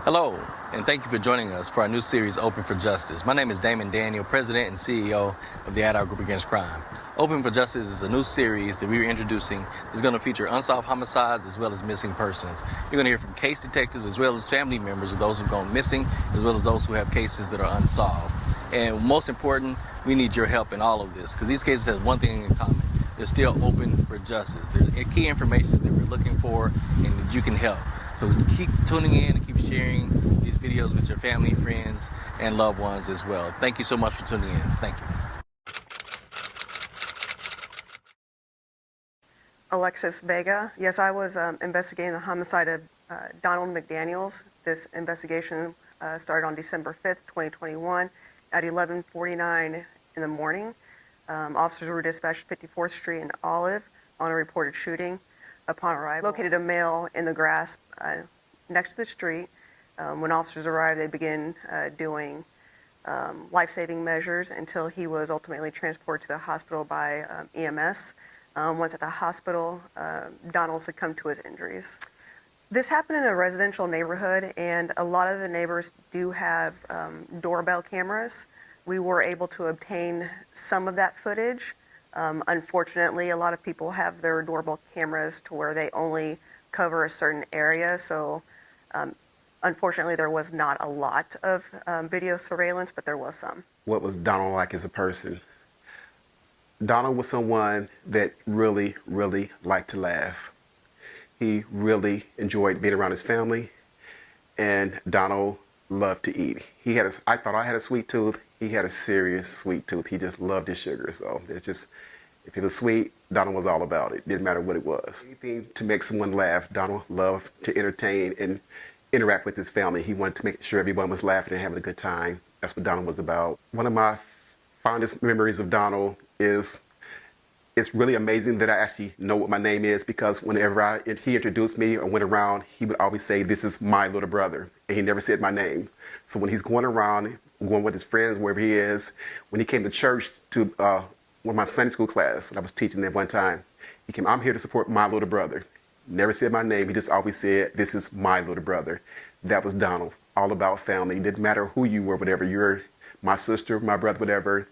Hello, and thank you for joining us for our new series, Open for Justice. My name is Mcdaniel, President and CEO of the AdHoc Group Against Crime. Open for Justice is a new series that we are introducing. It's going to feature unsolved homicides as well as missing persons. You're going to hear from case detectives as well as family members of those who've gone missing, as well as those who have cases that are unsolved. And most important, we need your help in all of this, because these cases have one thing in common. They're still open for justice. There's key information that we're looking for and that you can help. So keep tuning in and keep sharing these videos with your family, friends, and loved ones as well. Thank you so much for tuning in. Thank you. Alexis Vega. Yes, I was investigating the homicide of Donald McDaniels. This investigation started on December 5th, 2021 at 11:49 in the morning. Officers were dispatched 54th Street and Olive on a reported shooting. Upon arrival, located a male in the grass next to the street. When officers arrived, they began doing life-saving measures until he was ultimately transported to the hospital by EMS. Once at the hospital, Donald succumbed to his injuries. This happened in a residential neighborhood, and a lot of the neighbors do have doorbell cameras. We were able to obtain some of that footage. Unfortunately, a lot of people have their doorbell cameras to where they only cover a certain area, so unfortunately there was not a lot of video surveillance, but there was some. What was Donald like as a person? Donald was someone that really, really liked to laugh. He really enjoyed being around his family, and Donald loved to eat. I thought I had a sweet tooth. He had a serious sweet tooth. He just loved his sugar. So it's just, if it was sweet, Donald was all about it. Didn't matter what it was. Anything to make someone laugh. Donald loved to entertain and interact with his family. He wanted to make sure everyone was laughing and having a good time. That's what Donald was about. One of my fondest memories of Donald is, it's really amazing that I actually know what my name is, because whenever he introduced me or went around, he would always say, "This is my little brother," and he never said my name. So when he's going around, going with his friends, wherever he is, when he came to church to one of my Sunday school class, when I was teaching there one time, he came, "I'm here to support my little brother." Never said my name. He just always said, "This is my little brother." That was Donald. All about family. It didn't matter who you were, whatever. You're my sister, my brother, whatever.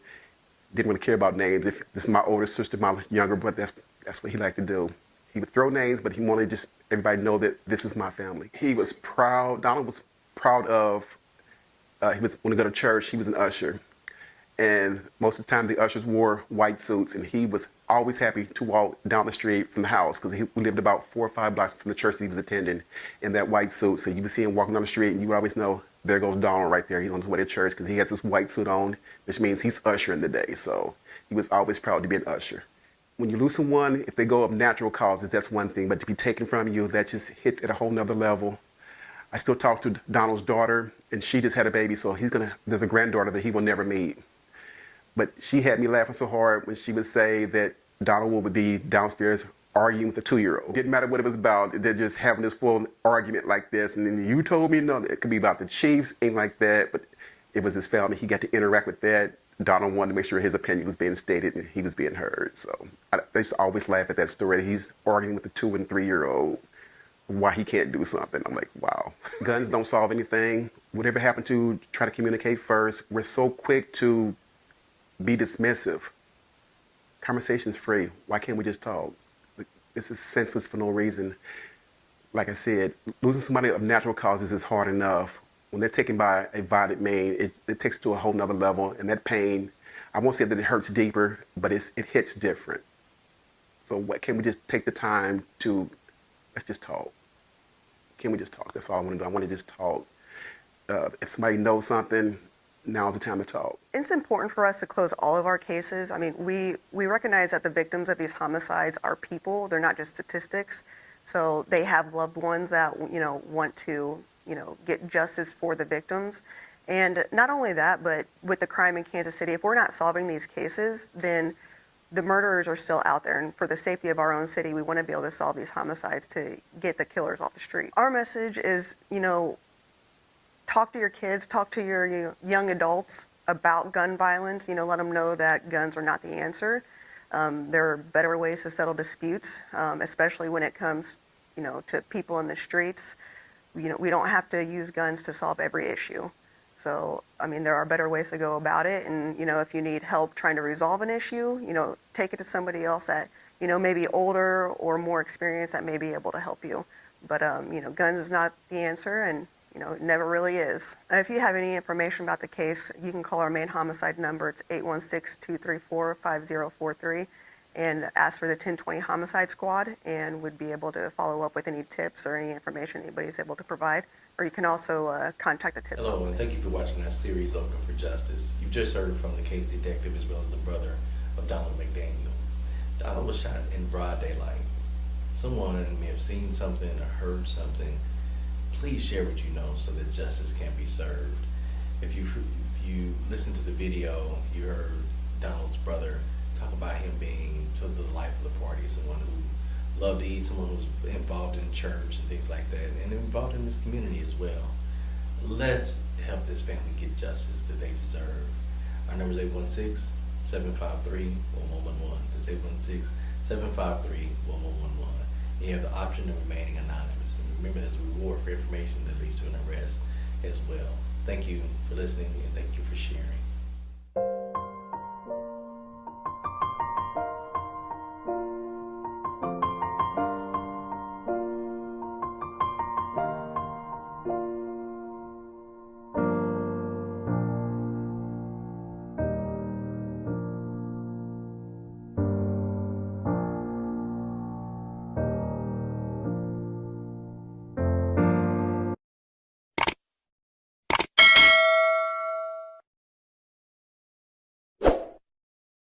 Didn't really care about names. If this is my older sister, my younger brother, that's what he liked to do. He would throw names, but he wanted just everybody to know that this is my family. He was proud. Donald was proud of, when he go to church, he was an usher. And most of the time the ushers wore white suits, and he was always happy to walk down the street from the house, because we lived about 4 or 5 blocks from the church that he was attending, in that white suit. So you would see him walking down the street, and you would always know, there goes Donald right there. He's on his way to church, because he has this white suit on, which means he's ushering the day. So he was always proud to be an usher. When you lose someone, if they go of natural causes, that's one thing. But to be taken from you, that just hits at a whole nother level. I still talk to Donald's daughter, and she just had a baby, so there's a granddaughter that he will never meet. But she had me laughing so hard when she would say that Donald would be downstairs arguing with a 2-year-old. Didn't matter what it was about. They're just having this full argument like this. And then you told me, no, it could be about the Chiefs, ain't like that. But it was his family. He got to interact with that. Donald wanted to make sure his opinion was being stated and he was being heard. So I used to always laugh at that story. He's arguing with a 2- and 3-year-old why he can't do something. I'm like, wow. Guns don't solve anything. Whatever happened to try to communicate first. We're so quick to be dismissive. Conversation's free. Why can't we just talk? This is senseless for no reason. Like I said, losing somebody of natural causes is hard enough. When they're taken by a violent means, it takes it to a whole nother level. And that pain, I won't say that it hurts deeper, but it hits different. So what, can we just take the time to, let's just talk. Can we just talk? That's all I want to do. I want to just talk. If somebody knows something, now's the time to talk. It's important for us to close all of our cases. I mean, we recognize that the victims of these homicides are people. They're not just statistics. So they have loved ones that, want to, get justice for the victims. And not only that, but with the crime in Kansas City, if we're not solving these cases, then the murderers are still out there. And for the safety of our own city, we want to be able to solve these homicides to get the killers off the street. Our message is, talk to your kids, talk to your young adults about gun violence. Let them know that guns are not the answer. There are better ways to settle disputes, especially when it comes, to people in the streets. we don't have to use guns to solve every issue. So, I mean, there are better ways to go about it. And, if you need help trying to resolve an issue, take it to somebody else that, maybe older or more experienced that may be able to help you. But, guns is not the answer, and, it never really is. If you have any information about the case, you can call our main homicide number. It's 816-234-5043, and ask for the 1020 Homicide Squad, and would be able to follow up with any tips or any information anybody's able to provide. Or you can also contact the tip. Hello, and thank you for watching our series, Open for Justice. You've just heard from the case detective as well as the brother of Donald McDaniel. Donald was shot in broad daylight. Someone may have seen something or heard something. Please share what you know so that justice can be served. If you listened to the video, you heard Donald's brother talk about him being sort of the life of the party, someone who loved to eat, someone who was involved in church and things like that, and involved in this community as well. Let's help this family get justice that they deserve. Our number is 816-753-1111. That's 816-753-1111. You have the option of remaining anonymous. And remember, there's a reward for information that leads to an arrest as well. Thank you for listening, and thank you for sharing.